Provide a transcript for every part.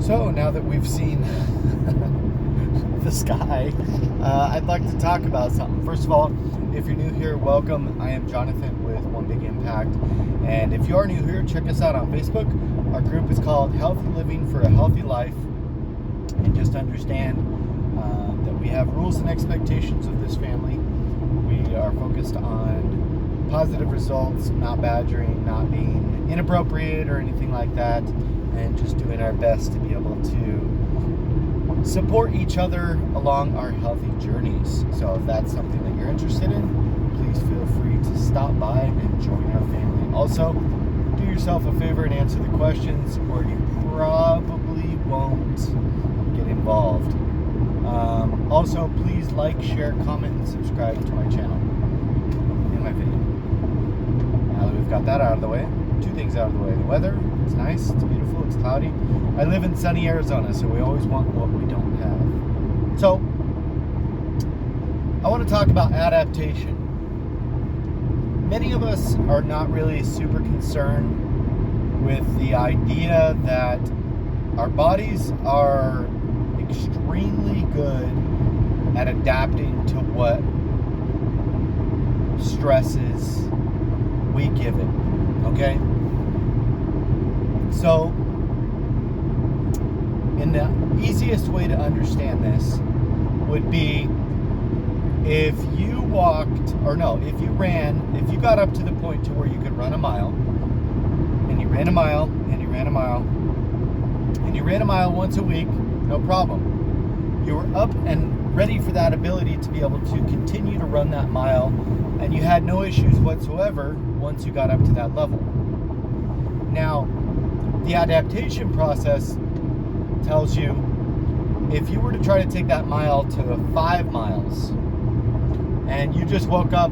So now that we've seen the sky, I'd like to talk about something. First of all, if you're new here, welcome. I am Jonathan with One Big Impact. And if you are new here, check us out on Facebook. Our group is called Healthy Living for a Healthy Life. And just understand that we have rules and expectations of this family. We are focused on positive results, not badgering, not being inappropriate or anything like that, and just doing our best to be able to support each other along our healthy journeys. So if that's something that you're interested in, please feel free to stop by and join our family. Also, do yourself a favor and answer the questions, or you probably won't get involved. Also, please like, share, comment, and subscribe to my channel and my video. Now that we've got that out of the way, two things out of the way. The weather, it's nice, it's beautiful, it's cloudy. I live in sunny Arizona, so we always want what we don't have. So, I want to talk about adaptation. Many of us are not really super concerned with the idea that our bodies are extremely good at adapting to what stresses we give it, okay? So, in the easiest way to understand this would be if you got up to the point to where you could run a mile, and you ran a mile, and you ran a mile, and you ran a mile once a week, no problem. You were up and ready for that ability to be able to continue to run that mile, and you had no issues whatsoever once you got up to that level. Now, the adaptation process tells you if you were to try to take that mile to 5 miles, and you just woke up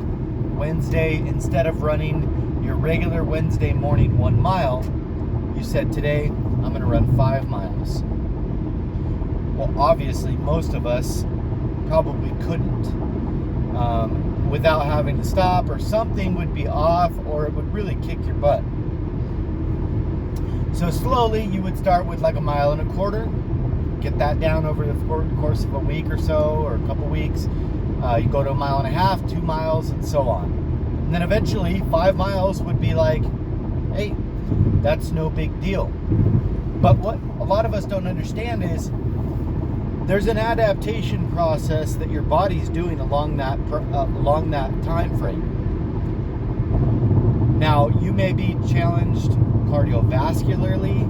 Wednesday, instead of running your regular Wednesday morning 1 mile, you said, today I'm going to run 5 miles. Well, obviously, most of us probably couldn't without having to stop, or something would be off, or it would really kick your butt. So slowly you would start with like 1.25 miles, get that down over the course of a week or so, or a couple weeks. You go to 1.5 miles, 2 miles, and so on. And then eventually 5 miles would be like, hey, that's no big deal. But what a lot of us don't understand is there's an adaptation process that your body's doing along that time frame. Now, you may be challenged cardiovascularly.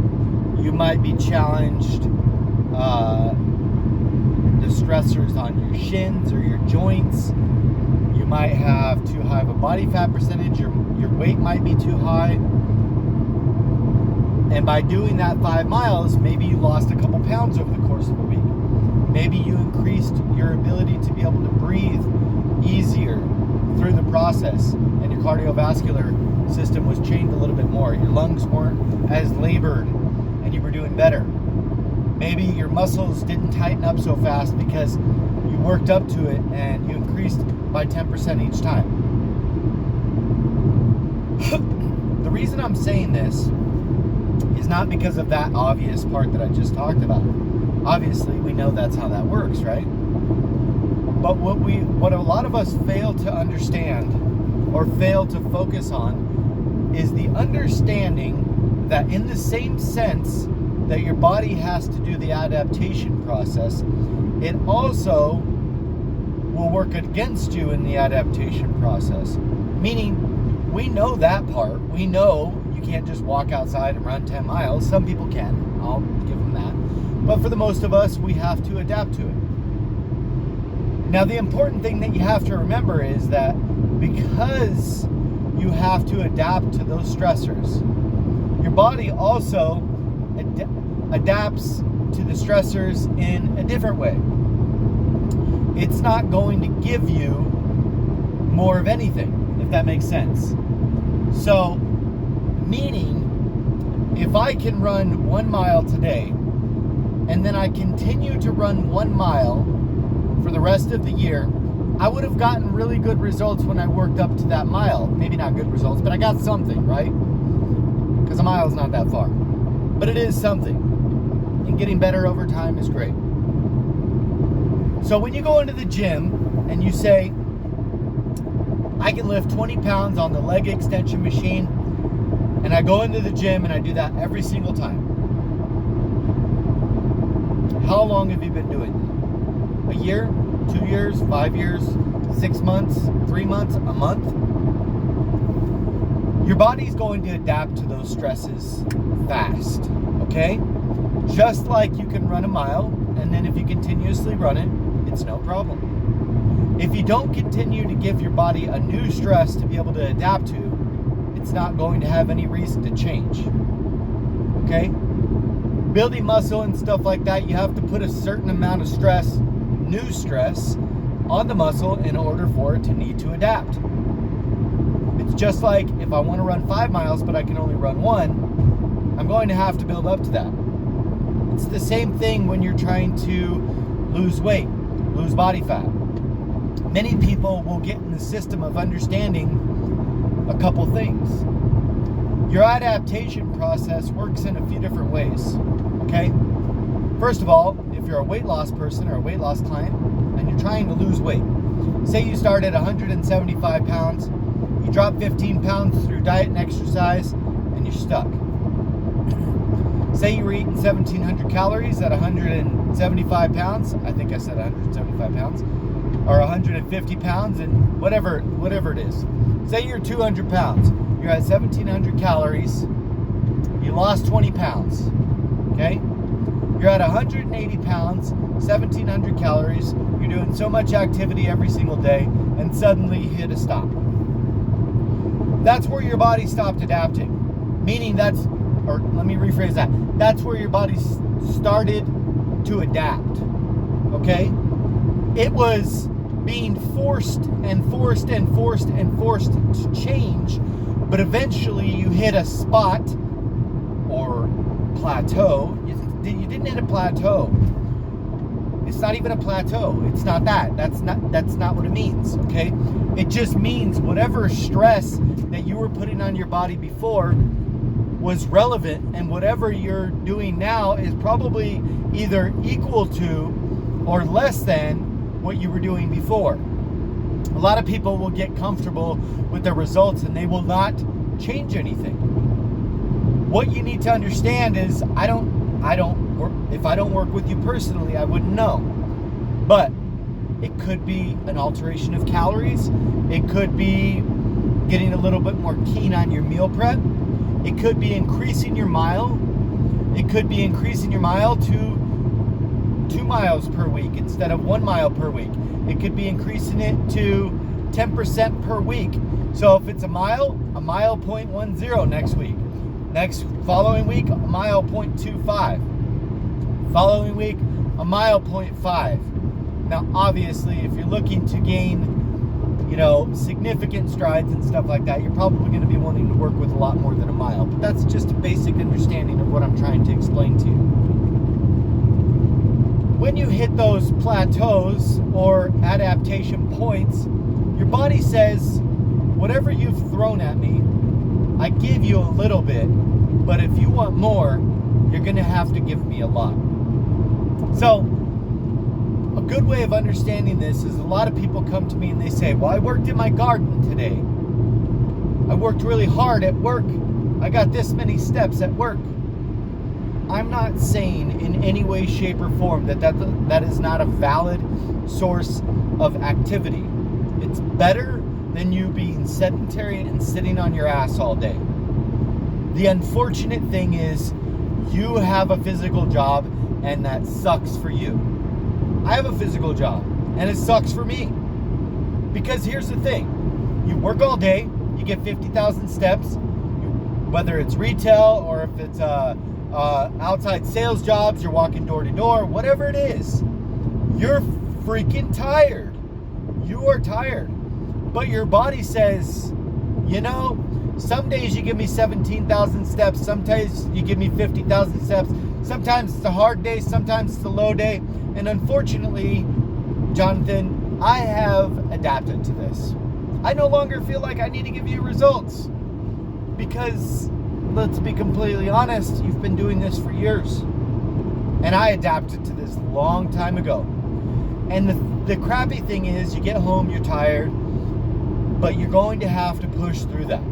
You might be challenged the stressors on your shins or your joints. You might have too high of a body fat percentage. Your weight might be too high. And by doing that 5 miles, maybe you lost a couple pounds over the course of a week. Maybe you increased your ability to be able to breathe easier through the process, and your cardiovascular system was chained a little bit more. Your lungs weren't as labored, and you were doing better. Maybe your muscles didn't tighten up so fast because you worked up to it and you increased by 10% each time. The reason I'm saying this is not because of that obvious part that I just talked about. Obviously, we know that's how that works, right? But what a lot of us fail to understand or fail to focus on is the understanding that in the same sense that your body has to do the adaptation process, it also will work against you in the adaptation process. Meaning, we know that part. We know you can't just walk outside and run 10 miles. Some people can. I'll give them that. But for the most of us, we have to adapt to it. Now, the important thing that you have to remember is that because you have to adapt to those stressors, your body also adapts to the stressors in a different way. It's not going to give you more of anything, if that makes sense. So, meaning, if I can run 1 mile today, and then I continue to run 1 mile for the rest of the year, I would have gotten really good results when I worked up to that mile. Maybe not good results, but I got something, right? Because a mile is not that far. But it is something. and getting better over time is great. So when you go into the gym and you say, I can lift 20 pounds on the leg extension machine, and I go into the gym and I do that every single time. How long have you been doing that? A year? 2 years? 5 years? 6 months? 3 months? A month? Your body's going to adapt to those stresses fast, okay? Just like you can run a mile, and then if you continuously run it, it's no problem. If you don't continue to give your body a new stress to be able to adapt to, it's not going to have any reason to change, okay? Building muscle and stuff like that, you have to put a certain amount of stress, new stress, on the muscle in order for it to need to adapt. It's just like if I want to run 5 miles but I can only run 1, I'm going to have to build up to that. It's the same thing when you're trying to lose weight, lose body fat. Many people will get in the system of understanding a couple things. Your adaptation process works in a few different ways, okay? First of all, if you're a weight loss person or a weight loss client and you're trying to lose weight, say you start at 175 pounds, you drop 15 pounds through diet and exercise, and you're stuck. Say you were eating 1,700 calories at 175 pounds, I think I said 175 pounds, or 150 pounds, and whatever it is. Say you're 200 pounds, you're at 1,700 calories, you lost 20 pounds, okay? You're at 180 pounds, 1,700 calories, you're doing so much activity every single day, and suddenly you hit a stop. That's where your body stopped adapting. Meaning let me rephrase that. That's where your body started to adapt, okay? It was being forced to change, but eventually you hit a spot or plateau. You didn't hit a plateau. It's not even a plateau. It's not that. That's not what it means, okay? It just means whatever stress that you were putting on your body before was relevant, and whatever you're doing now is probably either equal to or less than what you were doing before. A lot of people will get comfortable with their results and they will not change anything. What you need to understand is if I don't work with you personally, I wouldn't know. But it could be an alteration of calories. It could be getting a little bit more keen on your meal prep. It could be increasing your mile. It could be increasing your mile to 2 miles per week instead of 1 mile per week. It could be increasing it to 10% per week. So if it's a mile 0.10 next week. Following week, a mile 0.25. Following week, a mile 0.5. Now, obviously, if you're looking to gain, significant strides and stuff like that, you're probably going to be wanting to work with a lot more than a mile. But that's just a basic understanding of what I'm trying to explain to you. When you hit those plateaus or adaptation points, your body says, whatever you've thrown at me, I give you a little bit, but if you want more, you're going to have to give me a lot. So, a good way of understanding this is a lot of people come to me and they say, well, I worked in my garden today. I worked really hard at work. I got this many steps at work. I'm not saying in any way, shape, or form that is not a valid source of activity. It's better than you being sedentary and sitting on your ass all day. The unfortunate thing is you have a physical job and that sucks for you. I have a physical job and it sucks for me. Because here's the thing. You work all day, you get 50,000 steps, whether it's retail or if it's outside sales jobs, you're walking door to door, whatever it is, you're freaking tired. You are tired. But your body says, some days you give me 17,000 steps, sometimes you give me 50,000 steps, sometimes it's a hard day, sometimes it's a low day, and unfortunately, Jonathan, I have adapted to this. I no longer feel like I need to give you results because, let's be completely honest, you've been doing this for years. And I adapted to this long time ago. And the crappy thing is, you get home, you're tired, but you're going to have to push through that.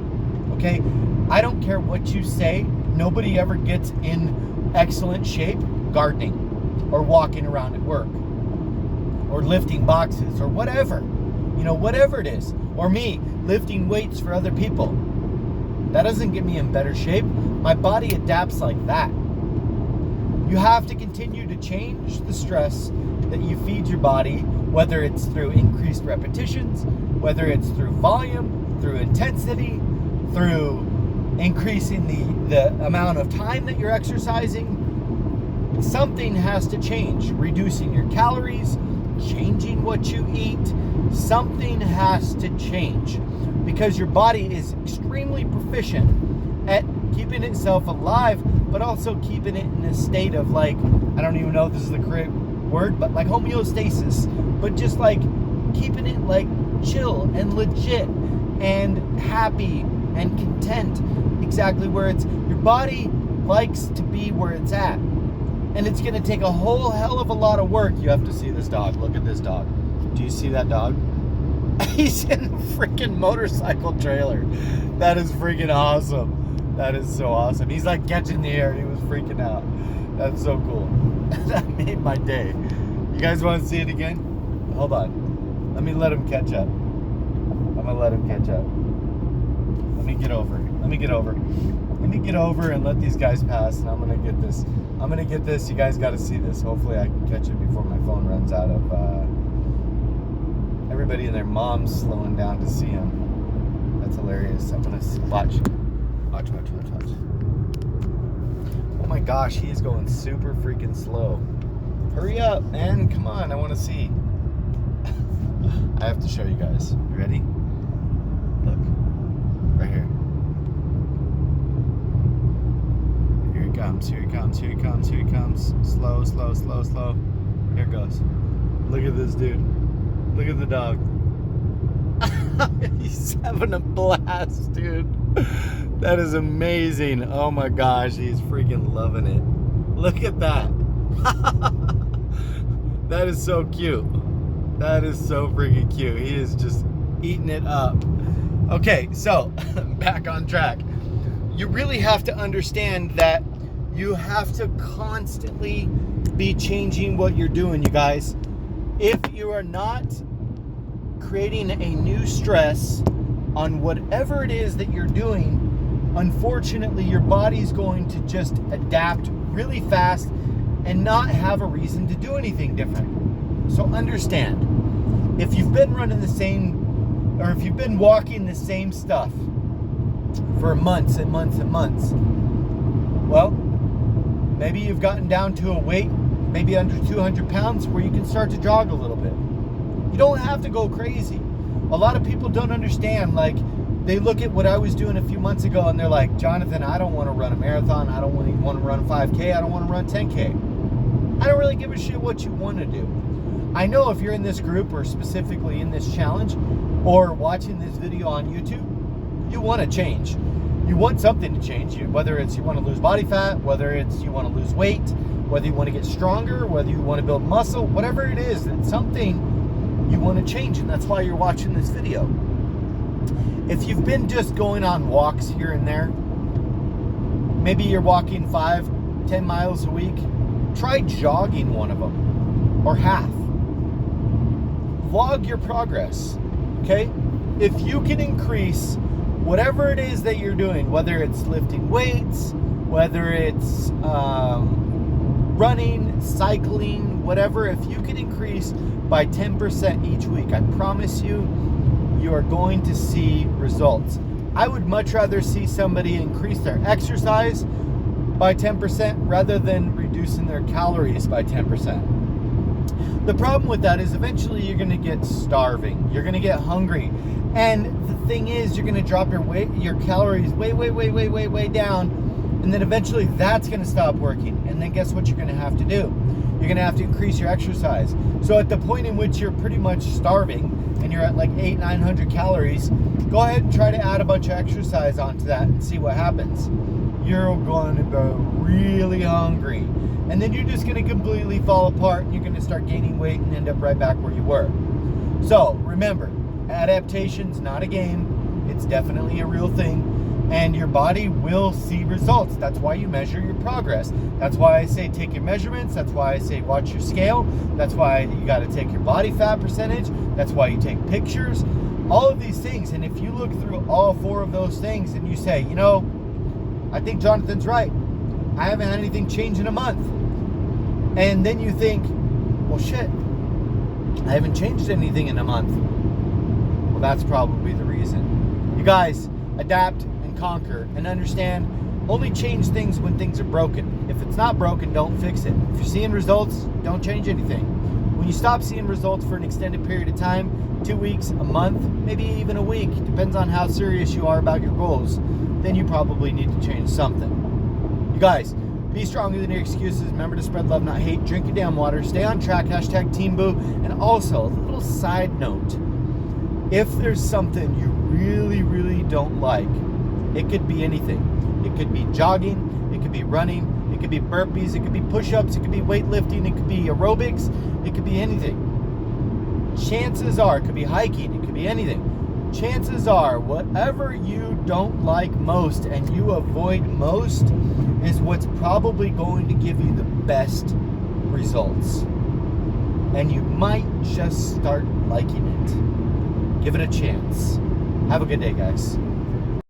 Okay? I don't care what you say. Nobody ever gets in excellent shape gardening or walking around at work or lifting boxes or whatever. You know, whatever it is. Or me lifting weights for other people. That doesn't get me in better shape. My body adapts like that. You have to continue to change the stress that you feed your body, whether it's through increased repetitions, whether it's through volume, through intensity, through increasing the amount of time that you're exercising. Something has to change. Reducing your calories, changing what you eat. Something has to change because your body is extremely proficient at keeping itself alive, but also keeping it in a state of, like, I don't even know if this is the correct word, but like homeostasis, but just like keeping it like chill and legit and happy and content exactly where it's, your body likes to be where it's at. And it's going to take a whole hell of a lot of work. You have to see this dog. Look at this dog. Do you see that dog? He's in a freaking motorcycle trailer. That is freaking awesome. That is so awesome. He's like catching the air. He was freaking out. That's so cool. That made my day. You guys want to see it again? Hold on. Let me let him catch up. I'm going to let him catch up. Let me get over. Let me get over. Let me get over and let these guys pass, and I'm going to get this. I'm going to get this. You guys got to see this. Hopefully I can catch it before my phone runs out of everybody and their moms slowing down to see him. That's hilarious. I'm going to watch. Watch. Oh my gosh, he is going super freaking slow. Hurry up, man. Come on, I want to see. I have to show you guys. You ready? Look. Right here. Here he comes. Here he comes. Here he comes. Here he comes. Slow. Here it goes. Look at this dude. Look at the dog. He's having a blast, dude. That is amazing. Oh my gosh, he's freaking loving it. Look at that. That is so cute. That is so freaking cute. He is just eating it up. Okay, so back on track. You really have to understand that you have to constantly be changing what you're doing, you guys. If you are not creating a new stress on whatever it is that you're doing, unfortunately, your body's going to just adapt really fast and not have a reason to do anything different. So understand, if you've been running the same, or if you've been walking the same stuff for months and months and months, well, maybe you've gotten down to a weight, maybe under 200 pounds, where you can start to jog a little bit. You don't have to go crazy. A lot of people don't understand, like, they look at what I was doing a few months ago and they're like, Jonathan, I don't want to run a marathon. I don't want to run 5K. I don't want to run 10K. I don't really give a shit what you want to do. I know if you're in this group or specifically in this challenge or watching this video on YouTube, you want to change. You want something to change. Whether it's you want to lose body fat, whether it's you want to lose weight, whether you want to get stronger, whether you want to build muscle, whatever it is, it's something you want to change, and that's why you're watching this video. If you've been just going on walks here and there, maybe you're walking 5-10 miles a week, try jogging one of them, or half. Vlog your progress, okay? If you can increase whatever it is that you're doing, whether it's lifting weights, whether it's running, cycling, whatever, if you can increase by 10% each week, I promise you, you are going to see results. I would much rather see somebody increase their exercise by 10% rather than reducing their calories by 10%. The problem with that is eventually you're going to get starving. You're going to get hungry. And the thing is, you're going to drop your calories way down. And then eventually that's going to stop working. And then guess what you're going to have to do? You're going to have to increase your exercise. So at the point in which you're pretty much starving and you're at like 800-900 calories, go ahead and try to add a bunch of exercise onto that and see what happens. You're going to go really hungry. And then you're just going to completely fall apart, and you're going to start gaining weight and end up right back where you were. So remember, adaptation's not a game. It's definitely a real thing. And your body will see results. That's why you measure your progress. That's why I say take your measurements. That's why I say watch your scale. That's why you got to take your body fat percentage. That's why you take pictures. All of these things. And if you look through all 4 of those things and you say, you know, I think Jonathan's right. I haven't had anything change in a month. And then you think, well, shit, I haven't changed anything in a month. Well, that's probably the reason. You guys, adapt and conquer and understand, only change things when things are broken. If it's not broken, don't fix it. If you're seeing results, don't change anything. When you stop seeing results for an extended period of time, 2 weeks, a month, maybe even a week, depends on how serious you are about your goals, then you probably need to change something. You guys, be stronger than your excuses. Remember to spread love, not hate. Drink your damn water. Stay on track. #TeamBoo. And also, a little side note. If there's something you really, really don't like, it could be anything. It could be jogging. It could be running. It could be burpees. It could be push-ups. It could be weightlifting. It could be aerobics. It could be anything. Chances are, it could be hiking. It could be anything. Chances are, whatever you don't like most and you avoid most is what's probably going to give you the best results. And you might just start liking it. Give it a chance. Have a good day, guys.